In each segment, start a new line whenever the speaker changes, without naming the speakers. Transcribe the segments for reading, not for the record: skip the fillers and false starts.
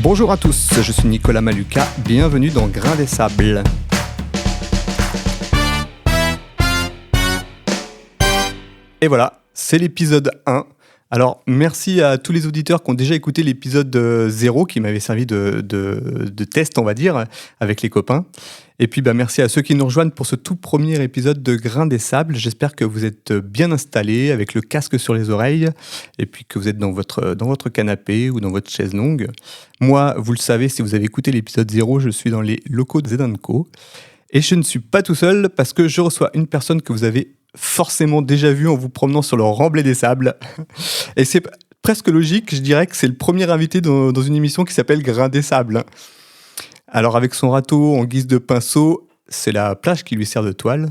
Bonjour à tous, je suis Nicolas Maluka, bienvenue dans Grain des Sables. Et voilà, c'est l'épisode 1. Alors, merci à tous les auditeurs qui ont déjà écouté l'épisode 0 qui m'avait servi de test, on va dire, avec les copains. Et puis, merci à ceux qui nous rejoignent pour ce tout premier épisode de Grain des Sables. J'espère que vous êtes bien installés, avec le casque sur les oreilles, et puis que vous êtes dans votre canapé ou dans votre chaise longue. Moi, vous le savez, si vous avez écouté l'épisode 0, je suis dans les locaux de Zedanco. Et je ne suis pas tout seul parce que je reçois une personne que vous avez forcément déjà vu en vous promenant sur le remblai des sables. Et c'est presque logique, je dirais que c'est le premier invité dans une émission qui s'appelle Grain des Sables. Alors avec son râteau en guise de pinceau, c'est la plage qui lui sert de toile.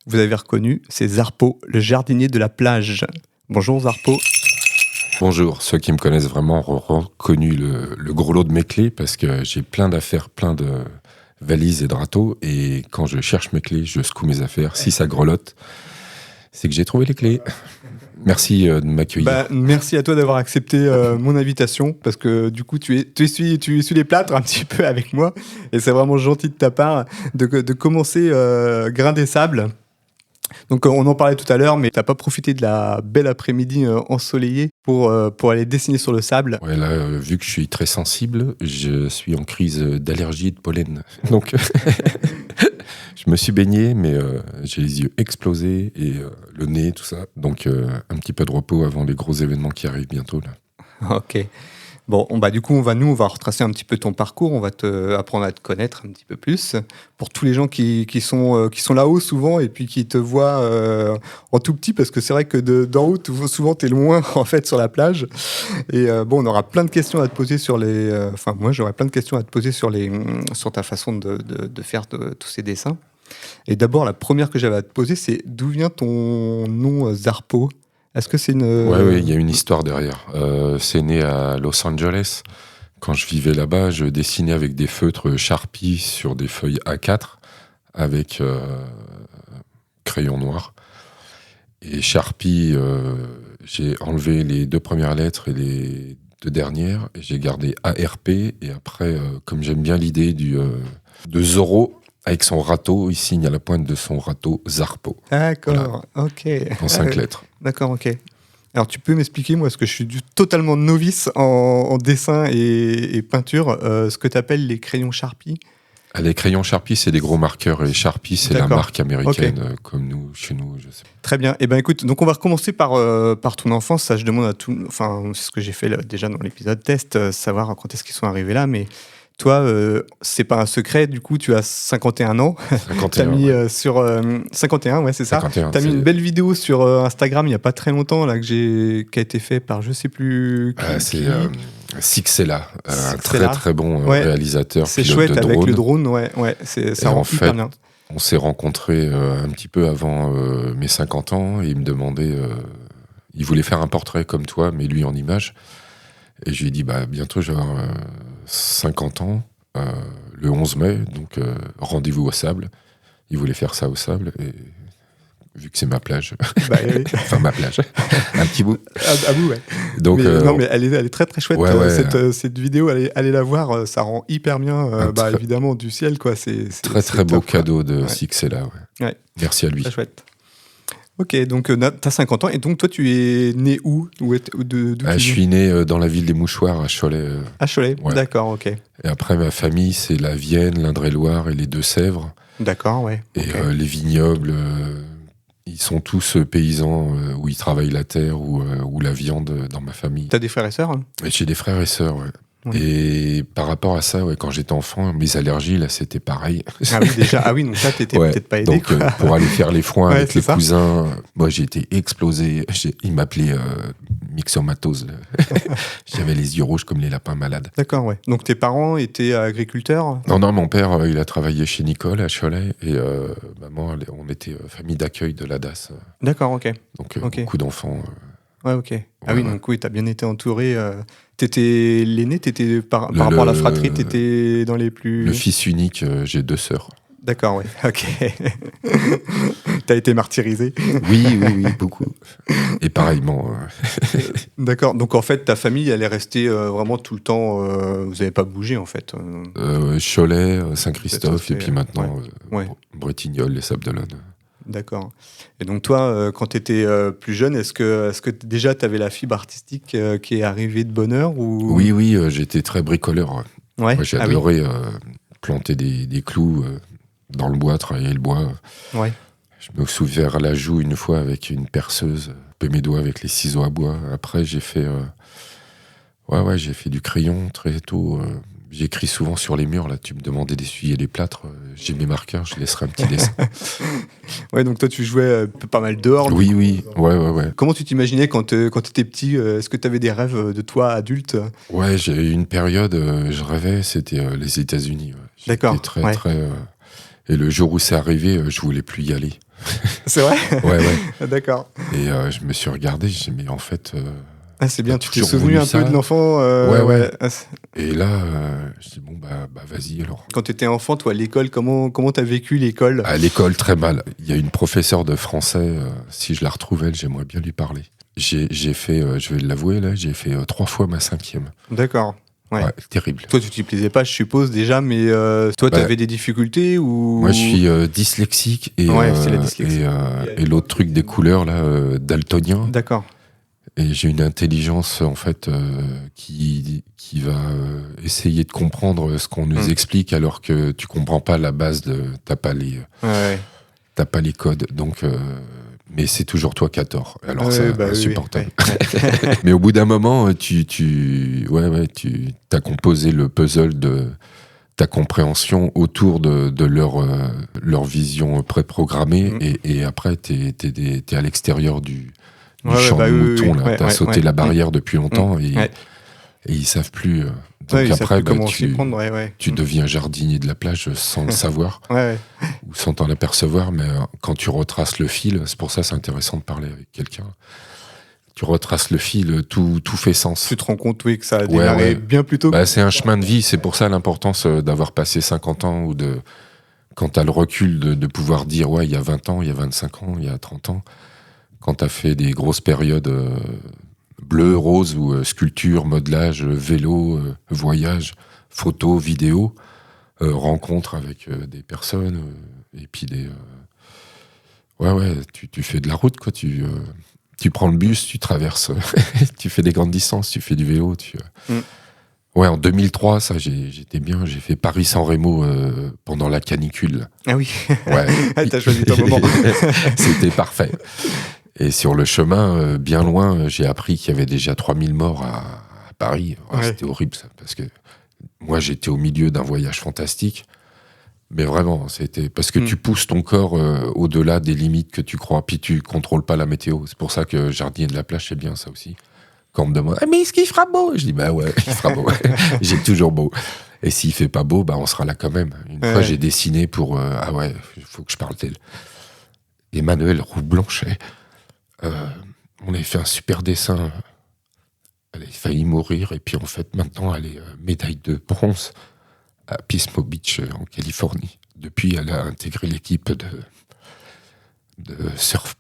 Vous avez reconnu, c'est Zarpo, le jardinier de la plage. Bonjour Zarpo.
Bonjour, ceux qui me connaissent vraiment auront reconnu le gros lot de mes clés parce que j'ai plein d'affaires, plein de valises et de râteaux, et quand je cherche mes clés, je secoue mes affaires. Si ça grelotte, c'est que j'ai trouvé les clés. Merci de m'accueillir.
Merci à toi d'avoir accepté mon invitation, parce que du coup tu essuies les plâtres un petit peu avec moi, et c'est vraiment gentil de ta part de commencer Grain des Sables. Donc on en parlait tout à l'heure, mais t'as pas profité de la belle après-midi ensoleillée pour aller dessiner sur le sable.
Ouais, là, vu que je suis très sensible, je suis en crise d'allergie et de pollen. Donc je me suis baigné, mais j'ai les yeux explosés et le nez, tout ça. Donc un petit peu de repos avant les gros événements qui arrivent bientôt là.
Ok. Bon, du coup, on va retracer un petit peu ton parcours, on va apprendre à te connaître un petit peu plus. Pour tous les gens qui sont là-haut souvent et puis qui te voient en tout petit, parce que c'est vrai que d'en haut, souvent, t'es loin en fait sur la plage. Et on aura plein de questions à te poser sur moi, j'aurais plein de questions à te poser sur ta façon de faire tous ces dessins. Et d'abord, la première que j'avais à te poser, c'est d'où vient ton nom Zarpo ? Est-ce que c'est une...
Oui, il y a une histoire derrière. C'est né à Los Angeles. Quand je vivais là-bas, je dessinais avec des feutres Sharpie sur des feuilles A4 avec crayon noir. Et Sharpie, j'ai enlevé les 2 premières lettres et les 2 dernières. Et j'ai gardé ARP. Et après, comme j'aime bien l'idée de Zorro, avec son râteau, il signe à la pointe de son râteau Zarpo.
D'accord, voilà. Ok.
En 5 lettres.
D'accord, ok. Alors tu peux m'expliquer, moi, parce que je suis totalement novice en dessin et peinture, ce que tu appelles les crayons Sharpie.
Les crayons Sharpie, c'est des gros marqueurs, et Sharpie, c'est la marque américaine, okay. Comme nous, chez nous, je sais.
Très bien. Eh ben, écoute, donc on va recommencer par ton enfance. Ça, je demande à tout... Enfin, c'est ce que j'ai fait déjà dans l'épisode test, savoir quand est-ce qu'ils sont arrivés là, mais... Toi, c'est pas un secret, du coup, tu as 51 ans.
51,
t'as mis sur 51, ouais, c'est ça. 51, t'as mis une belle vidéo sur Instagram il y a pas très longtemps là qui a été fait par je sais plus qui.
C'est Sixella, un très très bon réalisateur.
C'est chouette de avec le drone, ouais, ça rend hyper bien.
On s'est rencontrés un petit peu avant mes 50 ans, et il me demandait, il voulait faire un portrait comme toi, mais lui en image. Et je lui ai dit, bientôt je vais avoir 50 ans, le 11 mai, donc rendez-vous au sable. Il voulait faire ça au sable, et vu que c'est ma plage, enfin ma plage, un petit bout.
À bout, ouais.
Donc,
mais elle est très très chouette, cette vidéo, allez la voir, ça rend hyper bien, évidemment, du ciel, quoi. C'est
très beau cadeau de Sixella, ouais. Merci à lui.
Très chouette. Ok, donc t'as 50 ans, et donc toi tu es né où,
je suis né dans la ville des Mouchoirs, à Cholet.
À Cholet, ouais. D'accord, ok.
Et après, ma famille, c'est la Vienne, l'Indre-et-Loire et les Deux-Sèvres.
D'accord, ouais.
Et les vignobles, ils sont tous paysans, où ils travaillent la terre ou la viande dans ma famille.
T'as des frères et sœurs, hein ?
J'ai des frères et sœurs, ouais. Et par rapport à ça, quand j'étais enfant, mes allergies, là, c'était pareil.
Ah oui, déjà. Ah oui, donc là, t'étais peut-être pas aidé.
Donc, pour aller faire les foins avec les cousins, moi, j'ai été explosé. Ils m'appelaient myxomatose. J'avais les yeux rouges comme les lapins malades.
D'accord, ouais. Donc, tes parents étaient agriculteurs ?
Non, mon père, il a travaillé chez Nicole, à Cholet. Et maman, on était famille d'accueil de la DAS.
D'accord, ok.
Donc, beaucoup d'enfants.
Ouais, ok. Ah oui, donc oui, t'as bien été entouré. T'étais l'aîné, par rapport à la fratrie, t'étais dans les plus...
Le fils unique, j'ai 2 sœurs.
D'accord, oui. Ok. T'as été martyrisé.
Oui, beaucoup. Et pareillement.
D'accord. Donc en fait, ta famille, elle est restée vraiment tout le temps. Vous n'avez pas bougé en fait.
Cholet, Saint-Christophe, et puis maintenant
Ouais.
Bretignolles, les Sables d'Olonne.
D'accord. Et donc toi, quand tu étais plus jeune, est-ce que déjà tu avais la fibre artistique qui est arrivée de bonne heure ou...
Oui, j'étais très bricoleur.
Ouais.
Moi, j'ai adoré planter des clous dans le bois, travailler le bois.
Ouais.
Je me suis ouvert la joue une fois avec une perceuse, peu mes doigts avec les ciseaux à bois. Après, j'ai fait, j'ai fait du crayon très tôt. J'écris souvent sur les murs. Là, tu me demandais d'essuyer les plâtres. J'ai mes marqueurs, je laisserai un petit dessin.
Ouais, donc toi, tu jouais pas mal dehors.
Oui. Ouais.
Comment tu t'imaginais quand tu étais petit? Est-ce que tu avais des rêves de toi, adulte?
Ouais, j'ai eu une période, je rêvais, c'était les États-Unis. Ouais.
D'accord.
Très. Et le jour où c'est arrivé, je voulais plus y aller.
C'est vrai?
Ouais.
D'accord.
Et je me suis regardé, j'ai dit, mais en fait.
C'est bien, tu t'es souvenu un peu de l'enfant.
Ouais. Et là, je dis, bon, bah vas-y alors.
Quand tu étais enfant, toi, à l'école, comment t'as vécu l'école?
À l'école, très mal. Il y a une professeure de français, si je la retrouvais, j'aimerais bien lui parler. J'ai fait, je vais l'avouer là, j'ai fait 3 fois ma 5e.
D'accord. Ouais,
terrible.
Toi, tu t'y plaisais pas, je suppose, déjà, mais toi, t'avais des difficultés ou...
Moi, je suis dyslexique et,
c'est la dyslexie.
Et l'autre truc des couleurs, là, daltonien.
D'accord.
Et j'ai une intelligence, en fait, qui va essayer de comprendre ce qu'on nous explique alors que tu comprends pas la base de... T'as pas les codes, donc... mais c'est toujours toi qui as tort. Alors c'est insupportable. Oui. Mais au bout d'un moment, tu as composé le puzzle de ta compréhension autour de leur vision préprogrammée et après t'es à l'extérieur du champ de mouton. Là, t'as sauté la barrière depuis longtemps et ils savent plus. Donc après, tu deviens jardinier de la plage sans le savoir ou sans t'en apercevoir, mais quand tu retraces le fil, c'est pour ça que c'est intéressant de parler avec quelqu'un. Tu retraces le fil, tout fait sens.
Tu te rends compte, que ça a démarré bien plus tôt.
C'est un chemin de vie, c'est pour ça l'importance d'avoir passé 50 ans ou quand tu as le recul de pouvoir dire, il y a 20 ans, il y a 25 ans, il y a 30 ans, quand tu as fait des grosses périodes bleu, rose ou sculpture, modelage, vélo, voyage, photo, vidéo, rencontre avec des personnes et puis tu fais de la route quoi, tu prends le bus, tu traverses, tu fais des grandes distances, tu fais du vélo, en 2003 ça j'étais bien, j'ai fait Paris-San Remo pendant la canicule.
Ah oui.
Ouais.
T'as choisi ton moment.
C'était parfait. Et sur le chemin, bien loin, j'ai appris qu'il y avait déjà 3000 morts à Paris. C'était horrible, ça, parce que moi, j'étais au milieu d'un voyage fantastique. Mais vraiment, c'était parce que tu pousses ton corps au-delà des limites que tu crois, puis tu contrôles pas la météo. C'est pour ça que jardinier de la plage, c'est bien ça aussi. Quand on me demande « mais est-ce qu'il fera beau ?» Je dis « ouais, il fera beau. » J'ai toujours beau. Et s'il fait pas beau, on sera là quand même. Une fois, j'ai dessiné pour... il faut que je parle d'elle. Emmanuelle Roux-Blanchet. On avait fait un super dessin. Elle a failli mourir et puis en fait maintenant elle est médaille de bronze à Pismo Beach en Californie. Depuis elle a intégré l'équipe de surf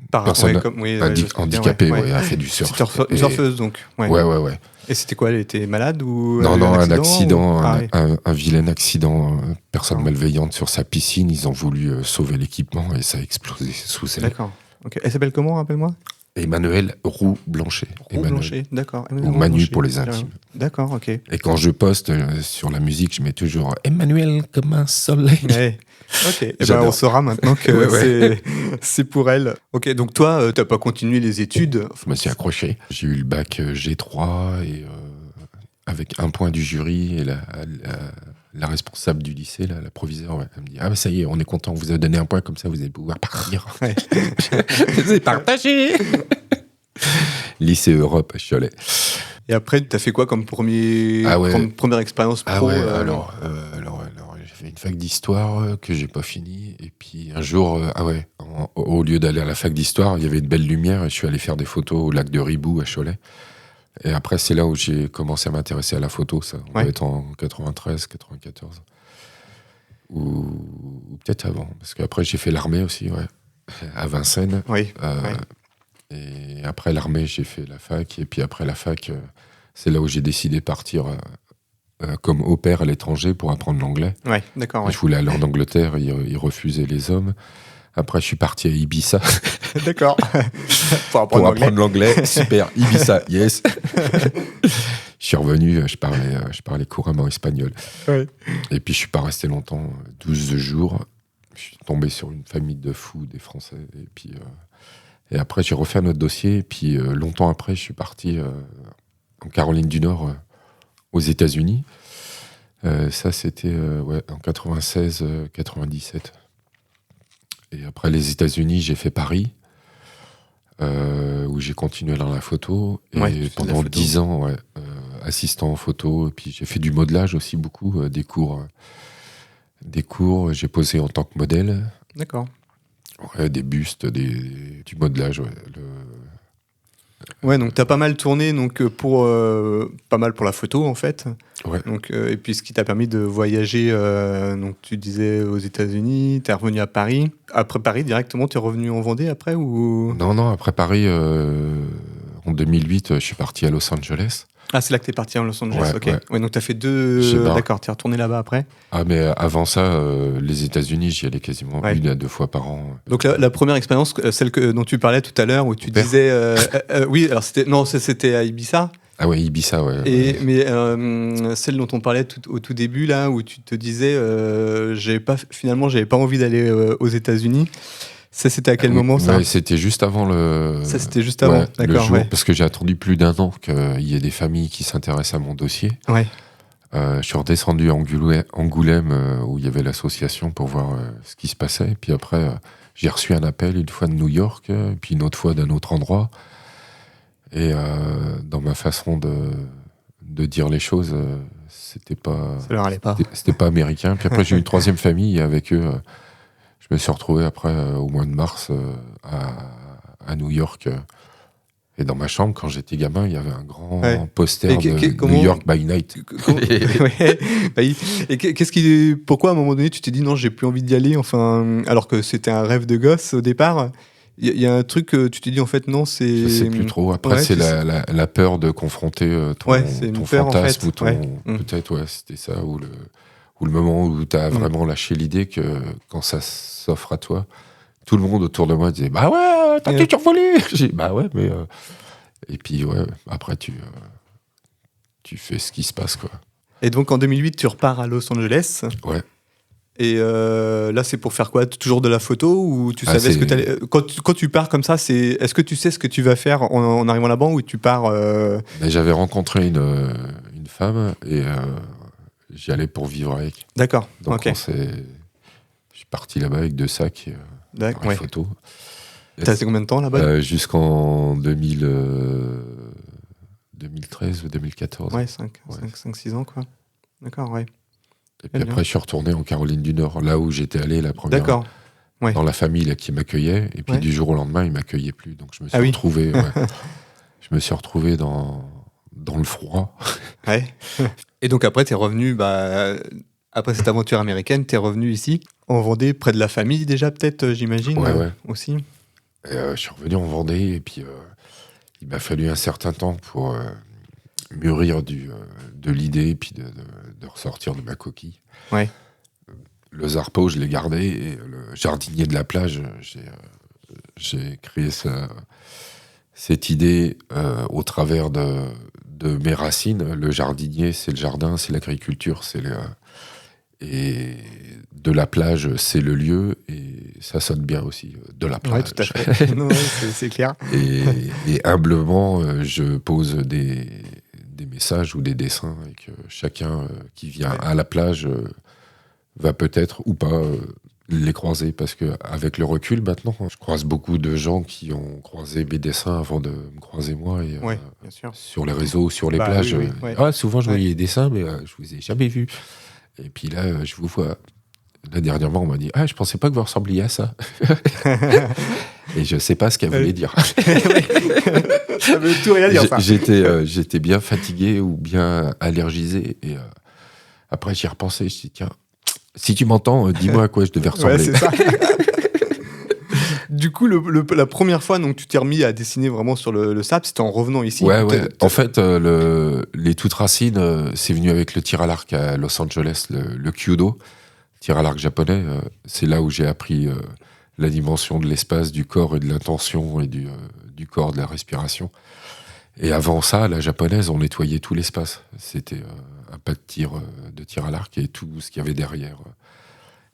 personne handicapée. Elle a fait du surf.
Surfeuse donc.
Ouais.
Et c'était quoi? Elle était malade ou
Non, un accident, un vilain accident, personne malveillante sur sa piscine. Ils ont voulu sauver l'équipement et ça a explosé sous elle.
D'accord. Okay. Elle s'appelle comment, rappelle-moi?
Emmanuelle Roux-Blanchet.
Roux-Blanchet, d'accord.
Ou Manu pour les intimes.
D'accord, ok.
Et quand je poste sur la musique, je mets toujours Emmanuelle comme un soleil.
Ouais. Ok, et on saura maintenant que c'est pour elle. Ok, donc toi, t'as pas continué les études?
Je me suis accroché. J'ai eu le bac G3 et avec un point du jury et la responsable du lycée, la proviseure, elle me dit « Ah, ça y est, on est content, on vous a donné un point, comme ça vous allez pouvoir partir. » C'est partagé. Lycée Europe à Cholet.
Et après, t'as fait quoi comme première expérience pro?
Alors, j'ai fait une fac d'histoire que j'ai pas fini. Et puis un jour, au lieu d'aller à la fac d'histoire, il y avait une belle lumière et je suis allé faire des photos au lac de Ribou à Cholet. Et après, c'est là où j'ai commencé à m'intéresser à la photo, ça. On doit être en 93, 94. Ou peut-être avant. Parce qu'après, j'ai fait l'armée aussi, à Vincennes.
Oui.
Et après l'armée, j'ai fait la fac. Et puis après la fac, c'est là où j'ai décidé de partir comme au pair à l'étranger pour apprendre l'anglais.
Ouais, d'accord.
Je voulais aller en Angleterre, ils refusaient les hommes. Après, je suis parti à Ibiza.
D'accord.
pour apprendre l'anglais. Super, Ibiza, yes. Je suis revenu, je parlais couramment espagnol.
Ouais.
Et puis, je suis pas resté longtemps, 12 jours. Je suis tombé sur une famille de fous, des Français. Et puis, et après, j'ai refait un autre dossier. Et puis, longtemps après, je suis parti en Caroline du Nord, aux États-Unis. Ça, c'était en 96-97. Et après les États-Unis, j'ai fait Paris, où j'ai continué dans la photo. Et pendant 10 ans, assistant en photo. Et puis j'ai fait du modelage aussi beaucoup, des cours. J'ai posé en tant que modèle.
D'accord.
Des bustes, du modelage.
Ouais, donc tu as pas mal tourné pas mal pour la photo en fait.
Ouais.
Donc, et puis ce qui t'a permis de voyager, donc tu disais aux États-Unis, tu es revenu à Paris. Après Paris, directement, tu es revenu en Vendée après ou...
Non, après Paris, en 2008, je suis parti à Los Angeles.
Ah, c'est là que tu es parti en Los Angeles, ok.
Ouais.
Ouais, donc tu as fait deux... D'accord, tu es retourné là-bas après.
Ah, mais avant ça, les États-Unis, j'y allais quasiment 1 à 2 fois par an.
Donc la première expérience, celle dont tu parlais tout à l'heure, où tu disais... oui, alors c'était à Ibiza.
Ah ouais, Ibiza, ouais.
Mais celle dont on parlait au tout début, là, où tu te disais, j'avais pas envie d'aller aux États-Unis. Ça, c'était à quel moment, ça ?
C'était juste avant le...
Ça, c'était juste avant, d'accord.
Le jour, parce que j'ai attendu plus d'1 an qu'il y ait des familles qui s'intéressent à mon dossier.
Ouais.
Je suis redescendu à Angoulême, où il y avait l'association pour voir ce qui se passait. Et puis après, j'ai reçu un appel une fois de New York, puis une autre fois d'un autre endroit. Et dans ma façon de dire les choses, c'était pas...
Ça leur allait pas.
C'était pas américain. Puis après, j'ai eu une 3e famille, et avec eux, je me suis retrouvé après, au mois de mars, à New York. Et dans ma chambre, quand j'étais gamin, il y avait un grand poster de New York by Night.
Et pourquoi à un moment donné tu t'es dit non, j'ai plus envie d'y aller, enfin, alors que c'était un rêve de gosse au départ? Il y a un truc que tu t'es dit en fait non, c'est...
Je sais plus trop. Après, c'est la peur de confronter ton fantasme,
en fait.
Peut-être, c'était ça, ou le moment où tu as vraiment lâché l'idée que quand ça s'offre à toi, tout le monde autour de moi disait bah ouais, t'as tout survolé. J'ai dit bah ouais, mais et puis après tu fais ce qui se passe, quoi. Et
donc en 2008 tu repars à Los Angeles.
Ouais.
Et là c'est pour faire quoi? Toujours de la photo, ou tu savais ce que t'allais... Quand tu pars comme ça, est-ce que tu sais ce que tu vas faire en arrivant là-bas, ou tu pars
J'avais rencontré une femme et j'y allais pour vivre avec.
D'accord.
Donc je suis parti là-bas avec 2 sacs.
D'accord.
Photo.
T'as resté combien de temps là-bas?
Jusqu'en 2013 ou 2014.
Ouais, 5-6 ans, quoi. D'accord, ouais.
Et puis après, je suis retourné en Caroline du Nord, là où j'étais allé la première.
D'accord. Ouais.
Dans la famille là, qui m'accueillait. Et puis du jour au lendemain, ils ne m'accueillaient plus. Donc je me suis retrouvé, je me suis retrouvé dans le froid.
Ouais. Et donc après, tu es revenu... Après cette aventure américaine, tu es revenu ici, en Vendée, près de la famille déjà, peut-être, j'imagine, aussi.
Et, je suis revenu en Vendée, et puis il m'a fallu un certain temps pour mûrir de l'idée, et puis de ressortir de ma coquille.
Ouais.
Le Zarpeau, je l'ai gardé, et le jardinier de la plage, j'ai créé cette idée au travers de mes racines. Le jardinier, c'est le jardin, c'est l'agriculture, et de la plage, c'est le lieu, et ça sonne bien aussi, de la plage.
Oui, tout à fait. Non, c'est clair.
Et humblement, je pose des messages ou des dessins, et que chacun qui vient à la plage va peut-être ou pas les croiser, parce qu'avec le recul maintenant, je croise beaucoup de gens qui ont croisé mes dessins avant de me croiser moi, et
bien sûr.
sur les réseaux, sur les plages. Souvent je voyais les dessins, mais je vous ai jamais vus. Et puis là, je vous vois. Là, dernièrement, on m'a dit je pensais pas que vous ressembliez à ça. Et je sais pas ce qu'elle voulait dire.
Ça veut tout rien dire, ça.
J'étais bien fatigué ou bien allergisé. Et après, j'y ai repensé. Je me suis dit, tiens, si tu m'entends, dis-moi à quoi je devais ressembler.
Ouais, c'est ça. Du coup, la première fois, donc, tu t'es remis à dessiner vraiment sur le sable, c'était en revenant ici.
Ouais. En fait, les toutes racines, c'est venu avec le tir à l'arc à Los Angeles, le Kyudo, tir à l'arc japonais. C'est là où j'ai appris la dimension de l'espace, du corps et de l'intention et du corps, de la respiration. Et avant ça, la japonaise, on nettoyait tout l'espace. C'était un pas de tir à l'arc et tout ce qu'il y avait derrière.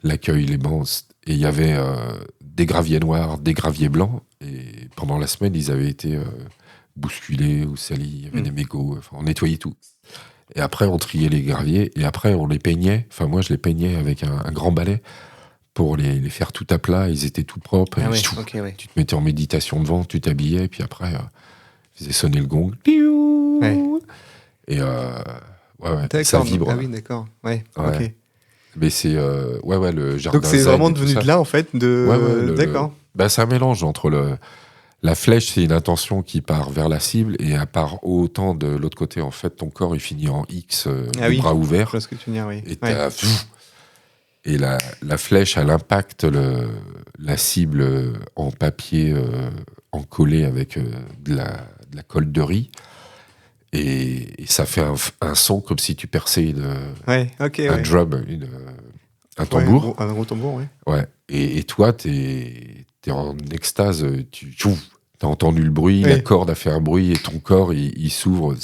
L'accueil, les bancs. Et il y avait des graviers noirs, des graviers blancs. Et pendant la semaine, ils avaient été bousculés ou salis. Il y avait des mégots. Enfin, on nettoyait tout. Et après, on triait les graviers. Et après, on les peignait. Enfin, moi, je les peignais avec un grand balai pour les faire tout à plat. Ils étaient tout propres.
Ah
et
ouais, ok, ouais.
Tu te mettais en méditation devant, tu t'habillais. Et puis après, tu faisais sonner le gong.
Ouais.
Et
D'accord,
ça vibre.
Ah oui, d'accord. Ouais,
Ouais.
ok.
Mais c'est le jardin.
Donc c'est
zen
vraiment
et tout
devenu
ça.
de là, en fait. D'accord.
C'est un mélange entre la flèche, c'est une intention qui part vers la cible, et à part autant de l'autre côté, en fait, ton corps il finit en X, les bras
Je
ouverts.
vois ce que tu veux dire, oui.
Et et la flèche, elle impacte la cible en papier encollé avec de la colle de riz. Et ça fait un son comme si tu perçais un drum, un tambour.
Un gros tambour, oui.
Ouais. Et toi, t'es en extase. T'as entendu le bruit, la corde a fait un bruit, et ton corps, il s'ouvre.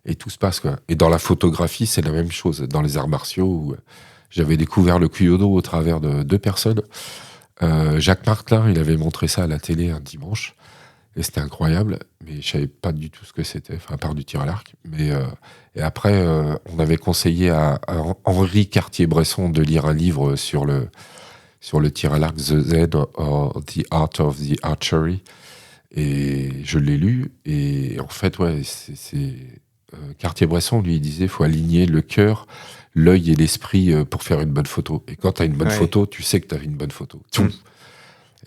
Et tout se passe, quoi. Et dans la photographie, c'est la même chose. Dans les arts martiaux, où j'avais découvert le Kyudo au travers de 2 personnes. Jacques Martin, il avait montré ça à la télé un dimanche. Et c'était incroyable, mais je savais pas du tout ce que c'était, enfin, à part du tir à l'arc. Et après, on avait conseillé à Henri Cartier-Bresson de lire un livre sur le tir à l'arc, The Zen or the Art of the Archery. Et je l'ai lu, et en fait, Cartier-Bresson, lui, il disait qu'il faut aligner le cœur, l'œil et l'esprit pour faire une bonne photo. Et quand tu as une bonne photo, tu sais que tu as une bonne photo.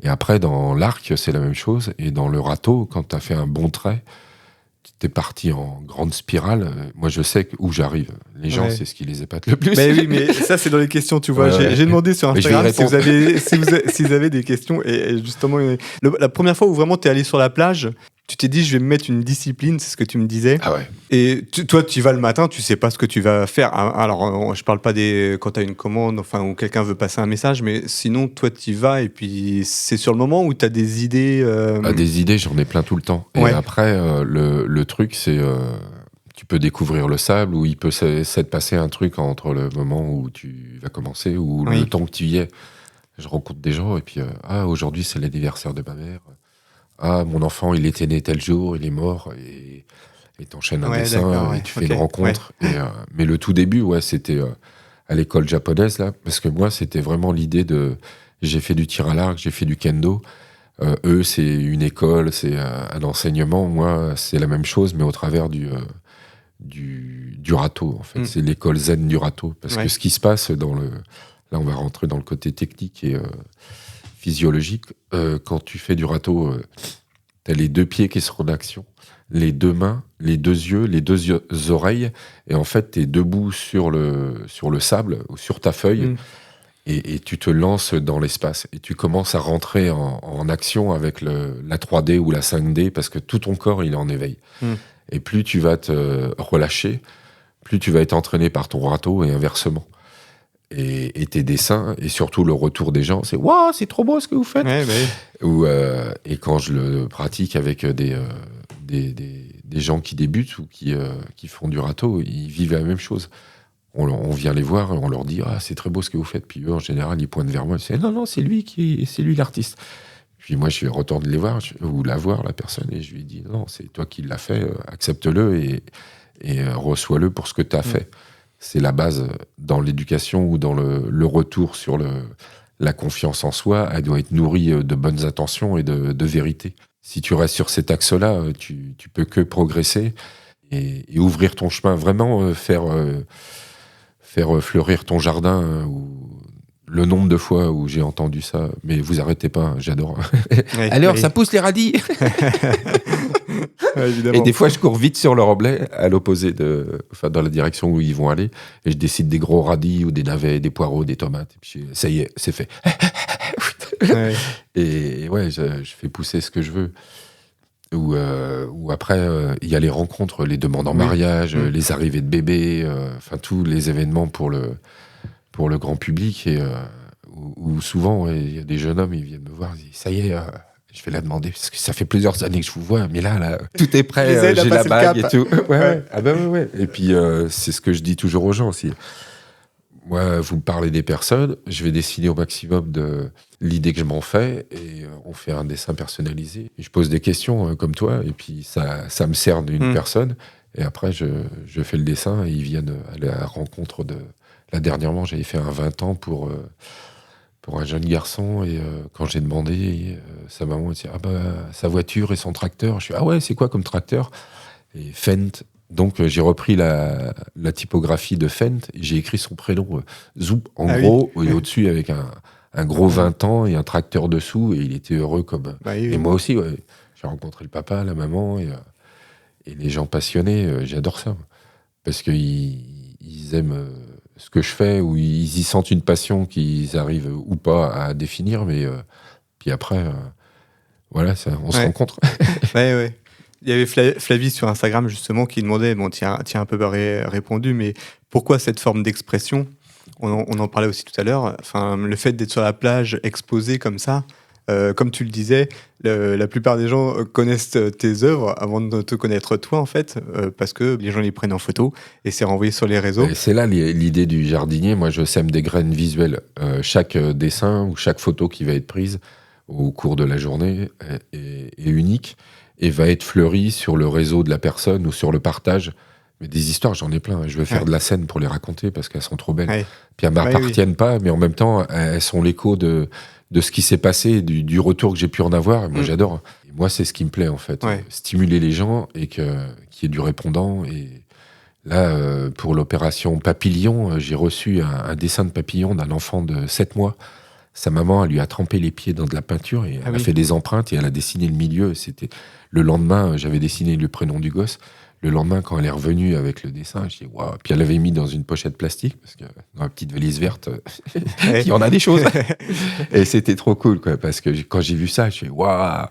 Et après, dans l'arc, c'est la même chose. Et dans le râteau, quand tu as fait un bon trait, tu es parti en grande spirale. Moi, je sais où j'arrive. Les gens, c'est ce qui les épate le plus.
Mais oui, mais ça, c'est dans les questions, tu vois. J'ai demandé sur Instagram si vous avez des questions. Et justement, la première fois où vraiment tu es allé sur la plage, tu t'es dit, je vais me mettre une discipline, c'est ce que tu me disais.
Ah ouais.
Et toi, tu y vas le matin, tu sais pas ce que tu vas faire. Alors, je parle pas quand tu as une commande, enfin, ou quelqu'un veut passer un message, mais sinon, toi, tu y vas, et puis c'est sur le moment où tu as des idées.
Des idées, j'en ai plein tout le temps. Et après, le truc, c'est. Tu peux découvrir le sable, ou il peut s'être passé un truc entre le moment où tu vas commencer ou le temps que tu y es. Je rencontre des gens, et puis, aujourd'hui, c'est l'anniversaire de ma mère. Ah, mon enfant, il était né tel jour, il est mort, et t'enchaînes un dessin, et tu fais une rencontre. Mais le tout début, c'était à l'école japonaise, là, parce que moi, c'était vraiment l'idée de... J'ai fait du tir à l'arc, j'ai fait du kendo. Eux, c'est une école, c'est un enseignement. Moi, c'est la même chose, mais au travers du râteau, en fait. C'est l'école zen du râteau. Parce que ce qui se passe dans le... Là, on va rentrer dans le côté technique et... physiologique, quand tu fais du râteau, tu as les 2 pieds qui sont en action, les 2 mains, les 2 yeux, les 2 oreilles, et en fait, tu es debout sur le sable, ou sur ta feuille, et tu te lances dans l'espace, et tu commences à rentrer en action avec la 3D ou la 5D, parce que tout ton corps, il est en éveil. Et plus tu vas te relâcher, plus tu vas être entraîné par ton râteau, et inversement. Et tes dessins, et surtout le retour des gens, c'est « Waouh, c'est trop beau ce que vous faites !» Et quand je le pratique avec des gens qui débutent ou qui font du râteau, ils vivent la même chose. On vient les voir et on leur dit « Ah, c'est très beau ce que vous faites !» Puis eux, en général, ils pointent vers moi et disent « Non, c'est lui l'artiste !» Puis moi, je retourne les voir, ou la voir, la personne, et je lui dis « Non, c'est toi qui l'as fait, accepte-le et reçois-le pour ce que tu as fait. » C'est la base dans l'éducation ou dans le retour sur la confiance en soi. Elle doit être nourrie de bonnes intentions et de vérité. Si tu restes sur cet axe-là, tu peux que progresser et ouvrir ton chemin. Vraiment faire fleurir ton jardin. Le nombre de fois où j'ai entendu ça, mais vous arrêtez pas, j'adore. Alors, ça pousse les radis.
Ouais, évidemment.
Et des fois, je cours vite sur le remblai, à l'opposé dans la direction où ils vont aller. Et je décide des gros radis ou des navets, des poireaux, des tomates. Et puis, ça y est, c'est fait.
Ouais.
Et ouais, je fais pousser ce que je veux. Ou après, il y a les rencontres, les demandes en mariage, les arrivées de bébés, tous les événements pour le grand public. Et où souvent, il y a des jeunes hommes, ils viennent me voir, ils disent, ça y est, je vais la demander, parce que ça fait plusieurs années que je vous vois, mais là tout est prêt, j'ai la bague et tout. Ouais. Ah ben ouais. Et puis, c'est ce que je dis toujours aux gens aussi. Moi, vous me parlez des personnes, je vais dessiner au maximum de l'idée que je m'en fais, et on fait un dessin personnalisé. Et je pose des questions comme toi, et puis ça me sert d'une personne, et après je fais le dessin, et ils viennent à la rencontre de... Là, dernièrement, j'avais fait un 20 ans pour un jeune garçon, et quand j'ai demandé, sa maman dit sa voiture et son tracteur. Je suis ouais, c'est quoi comme tracteur? Et Fendt. Donc j'ai repris la typographie de Fendt, et j'ai écrit son prénom Zoup en gros, et au-dessus avec un gros 20 ans et un tracteur dessous, et il était heureux comme... Et moi aussi, ouais. J'ai rencontré le papa, la maman, et les gens passionnés, j'adore ça. Parce qu'ils aiment ce que je fais, ou ils y sentent une passion qu'ils arrivent ou pas à définir, mais puis après, voilà, on se rencontre.
Ouais. Il y avait Flavie sur Instagram justement qui demandait, bon, tiens un peu répondu, mais pourquoi cette forme d'expression? On en parlait aussi tout à l'heure. Enfin, le fait d'être sur la plage exposé comme ça, comme tu le disais, la plupart des gens connaissent tes œuvres avant de te connaître toi en fait, parce que les gens les prennent en photo et c'est renvoyé sur les réseaux.
Et c'est là l'idée du jardinier. Moi, je sème des graines visuelles. Chaque dessin ou chaque photo qui va être prise au cours de la journée est unique, et va être fleuri sur le réseau de la personne ou sur le partage. Mais des histoires, j'en ai plein. Je veux faire de la scène pour les raconter parce qu'elles sont trop belles. Ouais. Puis elles ne m'appartiennent pas, mais en même temps, elles sont l'écho de ce qui s'est passé, du retour que j'ai pu en avoir. Et moi, j'adore. Et moi, c'est ce qui me plaît, en fait. Stimuler les gens et qu'il y ait du répondant. Et là, pour l'opération Papillon, j'ai reçu un dessin de papillon d'un enfant de 7 mois. Sa maman, elle lui a trempé les pieds dans de la peinture, et elle a fait des empreintes, et elle a dessiné le milieu. C'était le lendemain, j'avais dessiné le prénom du gosse. Le lendemain, quand elle est revenue avec le dessin, je dis waouh. Puis elle l'avait mis dans une pochette plastique, parce que dans la petite valise verte, il y en a des choses. Et c'était trop cool, quoi, parce que quand j'ai vu ça, je dis waouh.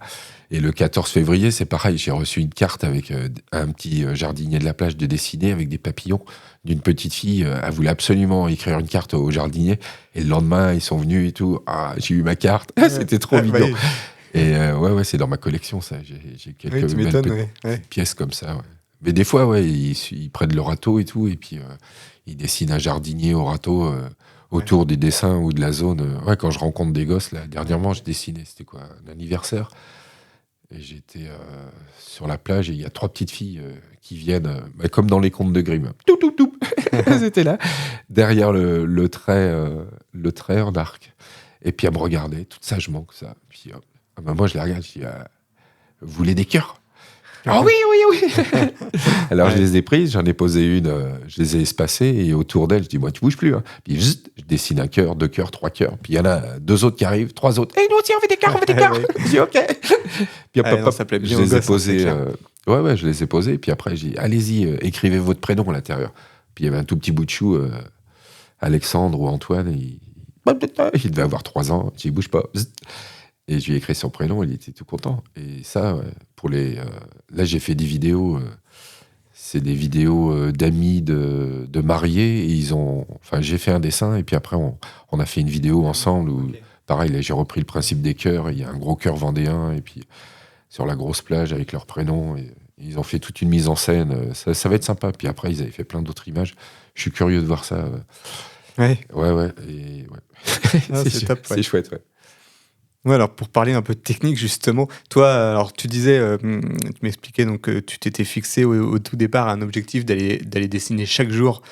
Et le 14 février, c'est pareil, j'ai reçu une carte avec un petit jardinier de la plage de dessiner avec des papillons d'une petite fille. Elle voulait absolument écrire une carte au jardinier. Et le lendemain, ils sont venus et tout. Ah, j'ai eu ma carte. C'était trop mignon. Et ouais, c'est dans ma collection, ça. J'ai quelques belles pièces comme ça. Ouais. Mais des fois, ils prennent le râteau et tout. Et puis, ils dessinent un jardinier au râteau autour des dessins ou de la zone. Ouais, quand je rencontre des gosses, là, dernièrement, je dessinais. C'était quoi, un anniversaire? Et j'étais sur la plage, et il y a 3 petites filles qui viennent, comme dans les contes de Grimm. Tout. Elles étaient là, derrière le trait en arc. Et puis elles me regardaient, toutes sagement que ça. Puis moi, je les regarde, je dis, vous voulez des cœurs? Oh oui. Alors je les ai prises, j'en ai posé une, je les ai espacées, et autour d'elles, je dis, moi, tu bouges plus. Hein. Puis je dessine 1 cœur, 2 cœurs, 3 cœurs. Puis il y en a 2 autres qui arrivent, 3 autres. Et nous aussi, on fait des cœurs. Je dis, ok. Puis
ça plaît bien,
je les ai posés. Je les ai posés. Puis après, j'ai dit, allez-y, écrivez votre prénom à l'intérieur. Puis il y avait un tout petit bout de chou, Alexandre ou Antoine. Il devait avoir 3 ans. Je dis, bouge pas. Et je lui ai écrit son prénom, il était tout content. Et ça, pour les... là, j'ai fait des vidéos. C'est des vidéos d'amis de mariés. Et j'ai fait un dessin, et puis après, on a fait une vidéo ensemble où, pareil, là, j'ai repris le principe des cœurs. Il y a un gros cœur vendéen, et puis sur la grosse plage avec leur prénom. Et ils ont fait toute une mise en scène. Ça va être sympa. Puis après, ils avaient fait plein d'autres images. Je suis curieux de voir ça. Ouais. Et
c'est top.
C'est chouette, ouais.
Ouais, alors pour parler un peu de technique justement, toi, alors tu disais, tu m'expliquais donc que tu t'étais fixé au tout départ un objectif d'aller dessiner chaque jour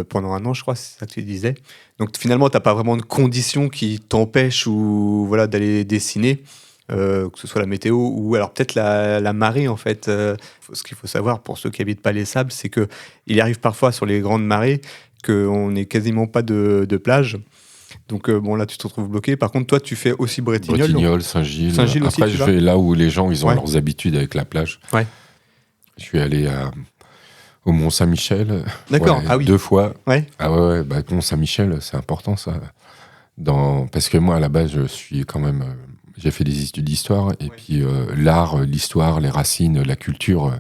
pendant 1 an, je crois, c'est ça que tu disais. Donc finalement, t'as pas vraiment de conditions qui t'empêchent d'aller dessiner, que ce soit la météo ou alors peut-être la marée en fait. Ce qu'il faut savoir pour ceux qui habitent pas les sables, c'est que il arrive parfois sur les grandes marées qu'on n'ait quasiment pas de plage. Donc là tu te retrouves bloqué. Par contre toi tu fais aussi Bretignolles,
Saint-Gilles.
Saint-Gilles
après
aussi,
je vais là où les gens ils ont leurs habitudes avec la plage.
Ouais.
Je suis allé au Mont-Saint-Michel.
D'accord,
ouais,
ah oui.
2 fois.
Ouais.
Ah ouais, bah, Mont-Saint-Michel, c'est important ça. Parce que moi, à la base, je suis quand même. J'ai fait des études d'histoire, et puis l'art, l'histoire, les racines, la culture.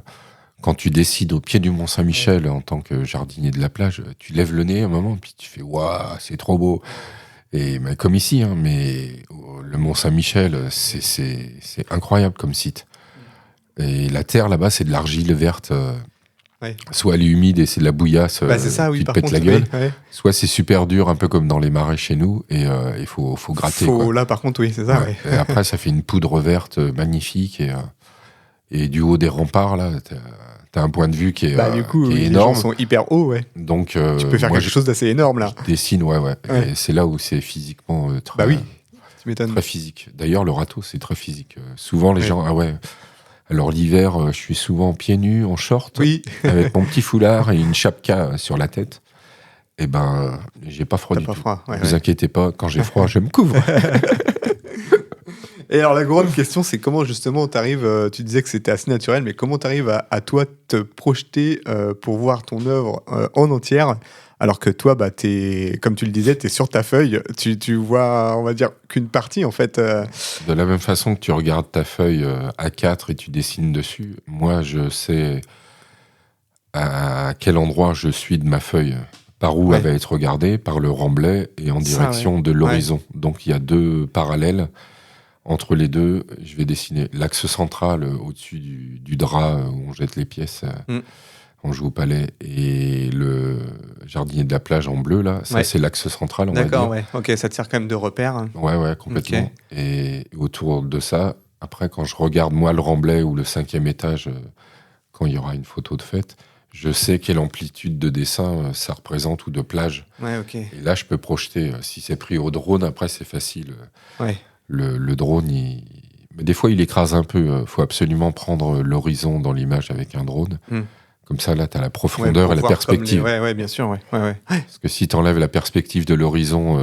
Quand tu décides au pied du Mont-Saint-Michel en tant que jardinier de la plage, tu lèves le nez un moment, puis tu fais waouh, c'est trop beau. Et bah, comme ici, hein, mais le Mont-Saint-Michel, c'est incroyable comme site. Et la terre là-bas, c'est de l'argile verte.
Ouais.
Soit elle est humide et c'est de la bouillasse
Bah, c'est ça, oui,
qui te
par
pète
contre,
la gueule.
oui, ouais.
Soit c'est super dur, un peu comme dans les marais chez nous, et il faut gratter. Quoi.
Là, par contre, oui, c'est ça.
Ouais.
Ouais.
Et après, ça fait une poudre verte magnifique. Et du haut des remparts, là, t'as un point de vue qui est,
Du coup,
qui est
oui,
énorme.
les gens sont hyper hauts, ouais.
Donc,
Tu peux faire quelque chose d'assez énorme, là.
Je dessine, ouais.
Ouais.
Et c'est là où c'est physiquement très,
Bah oui, tu m'étonnes.
très physique. D'ailleurs, le râteau, c'est très physique. Souvent, les
Ouais.
gens, ah ouais. Alors, l'hiver, je suis souvent pieds nus, en short,
Oui,
avec mon petit foulard et une chapka sur la tête. Et ben, j'ai pas froid
t'as
du
pas
tout.
froid. Ouais,
Ne vous
ouais.
inquiétez pas, quand j'ai froid, je me couvre.
Et alors, la grande question, c'est comment, justement, t'arrives, tu disais que c'était assez naturel, mais comment t'arrives à toi te projeter pour voir ton œuvre en entière, alors que toi, bah, comme tu le disais, t'es sur ta feuille, tu vois, on va dire, qu'une partie, en fait.
De la même façon que tu regardes ta feuille A4 et tu dessines dessus, moi, je sais à quel endroit je suis de ma feuille, par où
Ouais.
elle va être regardée, par le remblai et en
Ça,
direction
ouais.
de l'horizon. Donc il y a 2 parallèles. Entre les deux, je vais dessiner l'axe central au-dessus du drap où on jette les pièces, on joue au palais, et le jardinier de la plage en bleu, là, ça
Ouais.
c'est l'axe central, on va
D'accord,
dire.
ouais. Ok, ça te sert quand même de repère.
Ouais, complètement.
Ok.
Et autour de ça, après, quand je regarde moi le remblai ou le 5e étage, quand il y aura une photo de fête, je sais quelle amplitude de dessin ça représente, ou de plage.
Ouais, ok.
Et là, je peux projeter. Si c'est pris au drone, après, c'est facile.
Ouais.
Le drone, mais des fois, il écrase un peu. Il faut absolument prendre l'horizon dans l'image avec un drone. Comme ça, là, tu as la profondeur
pour
et la
voir
perspective.
Ouais, bien sûr, ouais.
Parce que si tu enlèves la perspective de l'horizon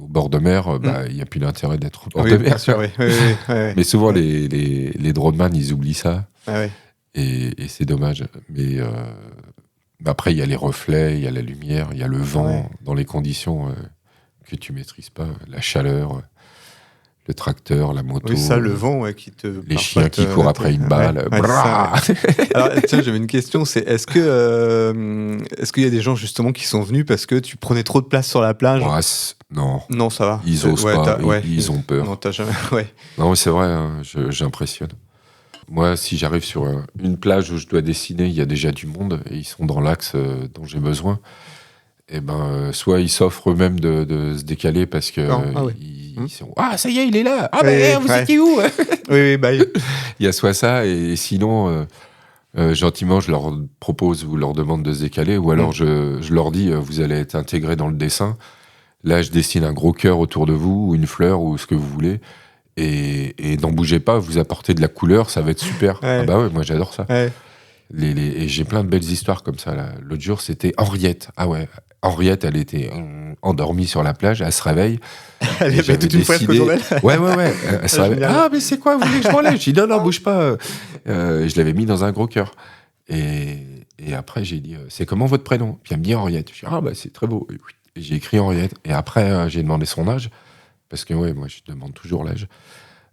au bord de mer, il n'y a plus d'intérêt d'être au bord de mer.
Bien sûr, ouais.
Mais souvent, les droneman, ils oublient ça.
Ouais.
Et c'est dommage. Mais après, il y a les reflets, il y a la lumière, il y a le vent, dans les conditions que tu maîtrises pas, la chaleur, le tracteur, la moto.
Oui, ça, le vent qui te.
Les chiens qui courent après une balle.
Alors, tiens, j'avais une question, c'est est-ce qu'il y a des gens justement qui sont venus parce que tu prenais trop de place sur la plage?
Non.
Non, ça va.
Ils osent pas, ils ont peur.
Non, t'as jamais. Ouais.
Non, c'est vrai, hein, j'impressionne. Moi, si j'arrive sur une plage où je dois dessiner, il y a déjà du monde et ils sont dans l'axe dont j'ai besoin. Et ben, soit ils s'offrent eux-mêmes de se décaler parce que ils sont ça y est, il est là. Vous étiez où?
Oui, bah.
Il y a soit ça, et sinon, gentiment, je leur propose ou leur demande de se décaler, ou alors je leur dis vous allez être intégrés dans le dessin. Là, je dessine un gros cœur autour de vous, ou une fleur, ou ce que vous voulez. Et n'en bougez pas, vous apportez de la couleur, ça va être super.
Ouais.
Ah bah ouais, moi j'adore ça.
Ouais.
Et j'ai plein de belles histoires comme ça. Là. L'autre jour, c'était Henriette. Ah ouais, Henriette, elle était endormie sur la plage, elle se réveille.
Elle avait
J'avais
toute une fresque autour d'elle.
Ouais. Elle se réveille. Ah, mais c'est quoi, vous voulez que je m'enlève? J'ai dit non, bouge pas. Je l'avais mis dans un gros cœur. Et après, j'ai dit c'est comment votre prénom? Puis elle me dit Henriette. Je dis c'est très beau. Et j'ai écrit Henriette. Et après, j'ai demandé son âge. Parce que moi, je demande toujours l'âge.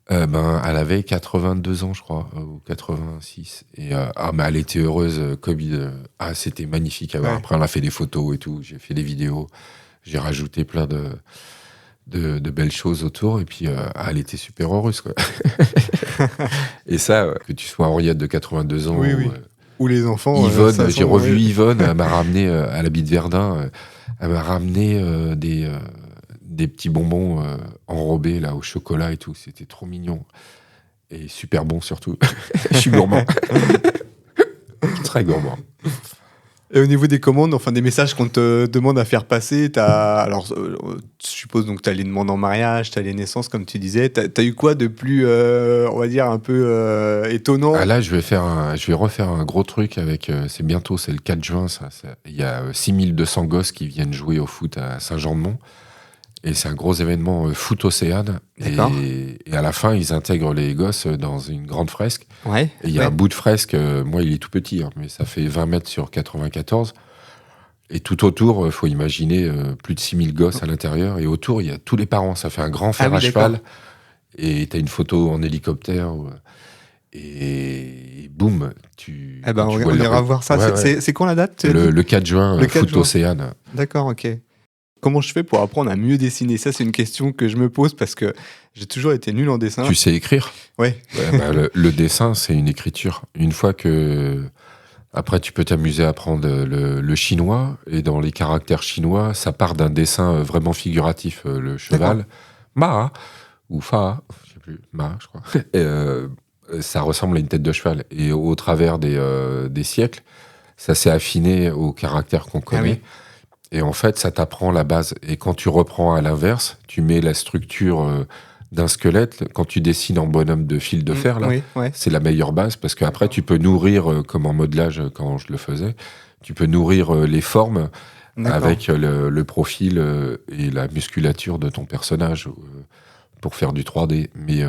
Elle avait 82 ans, je crois, ou 86. Mais elle était heureuse, Covid. C'était magnifique à voir. Ouais. Après, on a fait des photos et tout. J'ai fait des vidéos. J'ai rajouté plein de belles choses autour. Et puis, elle était super heureuse, quoi. Et ça, que tu sois Henriette de 82 ans
ou les enfants.
Yvonne, j'ai revu Yvonne. Elle m'a ramené à l'habit de Verdun. Elle m'a ramené des petits bonbons enrobés là, au chocolat et tout. C'était trop mignon. Et super bon surtout. Je suis gourmand. Très gourmand.
Et au niveau des commandes, enfin des messages qu'on te demande à faire passer, alors je suppose donc tu as les demandes en mariage, tu as les naissances comme tu disais. Tu as eu quoi de plus, on va dire, un peu étonnant?
Là, je vais refaire un gros truc avec... c'est bientôt, c'est le 4 juin. Il y a 6200 gosses qui viennent jouer au foot à Saint-Jean-de-Mont. Et c'est un gros événement foot océane. Et à la fin, ils intègrent les gosses dans une grande fresque.
Ouais.
Et il y a un bout de fresque, moi il est tout petit, hein, mais ça fait 20 mètres sur 94. Et tout autour, il faut imaginer plus de 6000 gosses à l'intérieur. Et autour, il y a tous les parents. Ça fait un grand fer à cheval. Et tu as une photo en hélicoptère. Et boum,
on ira voir ça.
Ouais.
C'est quand la date
le 4 juin, le 4 foot juin. Océane.
D'accord, ok. Comment je fais pour apprendre à mieux dessiner? Ça, c'est une question que je me pose parce que j'ai toujours été nul en dessin.
Tu sais écrire?
Ouais.
Le dessin, c'est une écriture. Une fois que... Après, tu peux t'amuser à apprendre le chinois. Et dans les caractères chinois, ça part d'un dessin vraiment figuratif. Le cheval, Ma, ou Fa, je sais plus, Ma, je crois. Et, ça ressemble à une tête de cheval. Et au travers des siècles, ça s'est affiné au caractère qu'on connaît. Ah oui. Et en fait, ça t'apprend la base. Et quand tu reprends à l'inverse, tu mets la structure d'un squelette. Quand tu dessines en bonhomme de fil de fer, là, c'est la meilleure base parce qu'après, tu peux nourrir, comme en modelage, quand je le faisais, tu peux nourrir les formes avec le profil et la musculature de ton personnage pour faire du 3D. Mais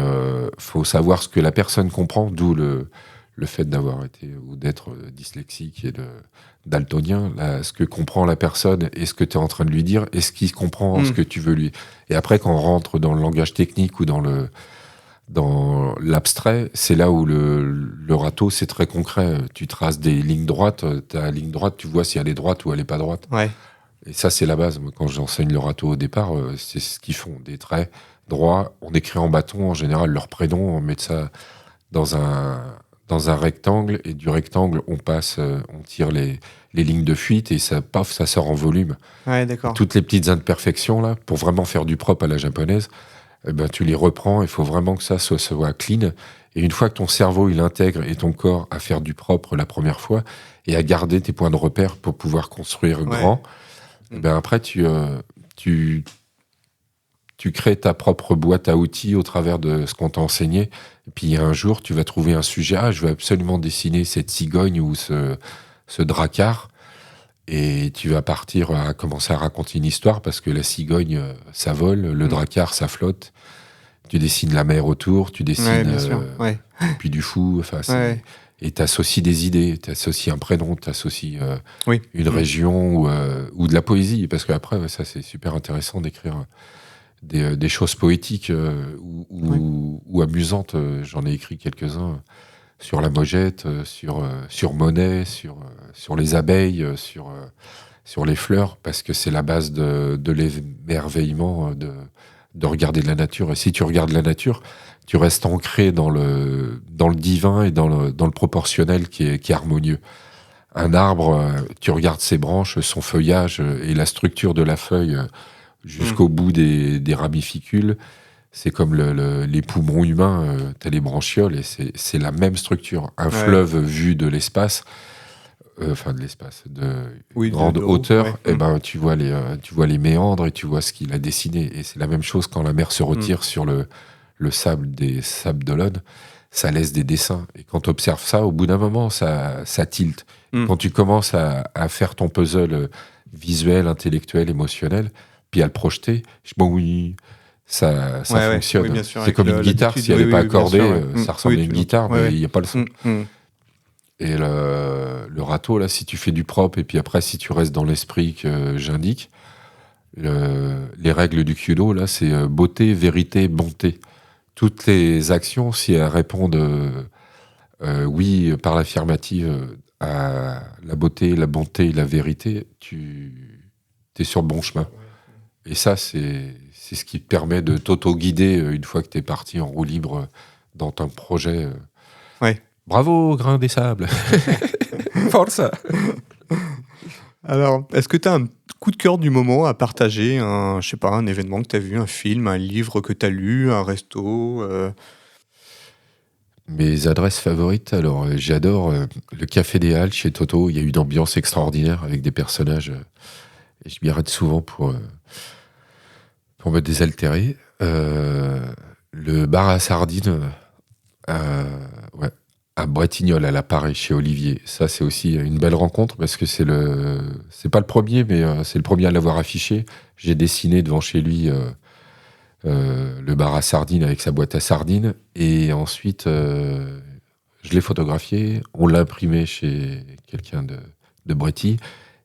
faut savoir ce que la personne comprend, d'où le fait d'avoir été ou d'être dyslexique et daltonien, là, ce que comprend la personne et ce que tu es en train de lui dire et ce qu'il comprend, ce que tu veux lui. Et après, quand on rentre dans le langage technique ou dans l'abstrait, c'est là où le râteau, c'est très concret. Tu traces des lignes droites, ta ligne droite, tu vois si elle est droite ou elle est pas droite.
Ouais.
Et ça, c'est la base. Moi, quand j'enseigne le râteau au départ, c'est ce qu'ils font. Des traits droits, on écrit en bâton, en général, leur prénom, on met ça dans un rectangle, et du rectangle, on tire les lignes de fuite, et ça sort en volume.
Ouais, d'accord.
Toutes les petites imperfections, là, pour vraiment faire du propre à la japonaise, tu les reprends, il faut vraiment que ça soit clean. Et une fois que ton cerveau, il intègre, et ton corps, à faire du propre la première fois, et à garder tes points de repère pour pouvoir construire grand, après, tu crées ta propre boîte à outils au travers de ce qu'on t'a enseigné. Et puis un jour, tu vas trouver un sujet. Ah, je veux absolument dessiner cette cigogne ou ce dracard. Et tu vas partir à commencer à raconter une histoire parce que la cigogne, ça vole, le dracard, ça flotte. Tu dessines la mer autour, tu dessines puis du fou. Et tu associes des idées, tu associes un prénom, tu associes une région ou de la poésie. Parce qu'après, ça, c'est super intéressant d'écrire des choses poétiques ou amusantes. J'en ai écrit quelques-uns sur la Mojette, sur Monet, sur les abeilles, sur les fleurs, parce que c'est la base de l'émerveillement de regarder de la nature. Et si tu regardes la nature, tu restes ancré dans le divin et dans le proportionnel qui est harmonieux. Un arbre, tu regardes ses branches, son feuillage et la structure de la feuille jusqu'au bout des ramificules. C'est comme les poumons humains, t'as les branchioles, et c'est la même structure. Un fleuve vu de l'espace, de grande hauteur, tu vois les méandres et tu vois ce qu'il a dessiné. Et c'est la même chose quand la mer se retire sur le sable des Sables d'Olonne, ça laisse des dessins. Et quand tu observes ça, au bout d'un moment, ça tilte. Quand tu commences à faire ton puzzle visuel, intellectuel, émotionnel, puis à le projeter, ça fonctionne.
Oui, sûr,
c'est comme une guitare, si elle n'est pas accordée, ça ressemble à une guitare, mais il n'y a pas le son. Et le râteau, là, si tu fais du propre, et puis après, si tu restes dans l'esprit que j'indique, les règles du Kyudo, là, c'est beauté, vérité, bonté. Toutes les actions, si elles répondent oui par l'affirmative à la beauté, la bonté, la vérité, tu es sur le bon chemin. Et ça, c'est ce qui te permet de t'auto-guider une fois que tu es parti en roue libre dans ton projet. Bravo, grain des sables. Forza.
Alors, est-ce que tu as un coup de cœur du moment à partager, un événement que tu as vu, un film, un livre que tu as lu, un resto
Mes adresses favorites, alors j'adore le Café des Halles chez Toto. Il y a une ambiance extraordinaire avec des personnages. Et je m'y arrête souvent pour me désaltérer. Le bar à sardines, à Bretignolles, à l'appareil, chez Olivier. Ça, c'est aussi une belle rencontre parce que c'est pas le premier, mais c'est le premier à l'avoir affiché. J'ai dessiné devant chez lui le bar à sardines avec sa boîte à sardines. Et ensuite, je l'ai photographié. On l'a imprimé chez quelqu'un de Bréty.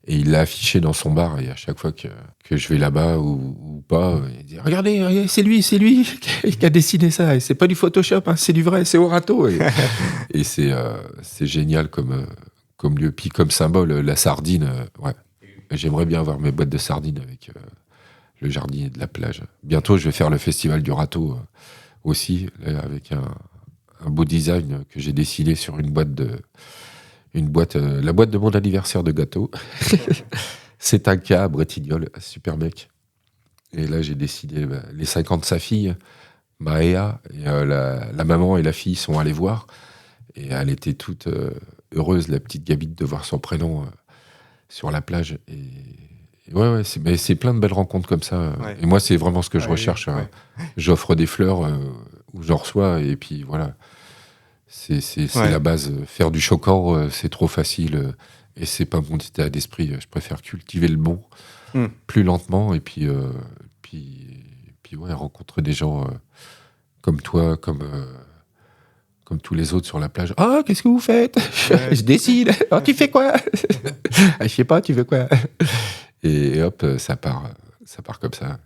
Et il l'a affiché dans son bar. Et à chaque fois que je vais là-bas ou pas, il dit regardez, c'est lui qui a dessiné ça. Et c'est pas du Photoshop, hein, c'est du vrai, c'est Orato. Et c'est génial comme lieu. Puis comme symbole, la sardine. Ouais. J'aimerais bien avoir mes boîtes de sardines avec le jardinier de la plage. Bientôt, je vais faire le festival du râteau aussi, là, avec un beau design que j'ai dessiné sur la boîte de mon anniversaire de gâteau. C'est un cas à Bretignolles, super mec. Et là, j'ai dessiné les 5 ans de sa fille, Maëa, et la maman et la fille sont allées voir. Et elle était toute heureuse, la petite gamine, de voir son prénom sur la plage. Et ouais, c'est plein de belles rencontres comme ça.
Ouais.
Et moi, c'est vraiment ce que je recherche.
Ouais.
J'offre des fleurs où j'en reçois, et puis voilà. C'est
Ouais.
la base. Faire du choquant, c'est trop facile. Et c'est pas mon état d'esprit. Je préfère cultiver le bon plus lentement. Et puis ouais, rencontrer des gens comme toi, comme tous les autres sur la plage. Ah, qu'est-ce que vous faites?
Ouais.
Je dessine. Ah, tu fais quoi? Je sais pas, tu veux quoi? Et hop, ça part comme ça.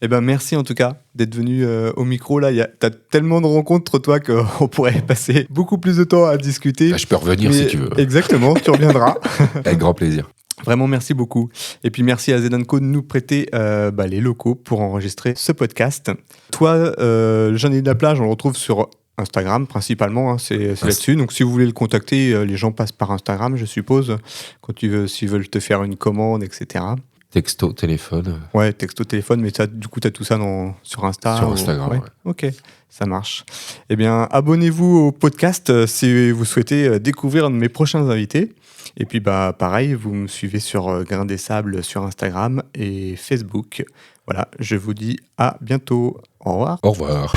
Eh ben, merci en tout cas d'être venu au micro. Là, t'as tellement de rencontres, toi, qu'on pourrait passer beaucoup plus de temps à discuter.
Bah, je peux revenir si tu veux.
Exactement, tu reviendras.
Avec grand plaisir.
Vraiment, merci beaucoup. Et puis, merci à Zedanko de nous prêter les locaux pour enregistrer ce podcast. Toi, le jardinier de la plage, on le retrouve sur Instagram principalement, hein, c'est là-dessus. Donc, si vous voulez le contacter, les gens passent par Instagram, je suppose, s'ils veulent te faire une commande, etc.
Texto, téléphone.
Ouais, texto, téléphone, mais du coup, tu as tout ça sur Insta.
Sur Instagram, ouais.
Ok, ça marche. Eh bien, abonnez-vous au podcast si vous souhaitez découvrir un de mes prochains invités. Et puis, pareil, vous me suivez sur Grain des Sables sur Instagram et Facebook. Voilà, je vous dis à bientôt. Au revoir.
Au revoir.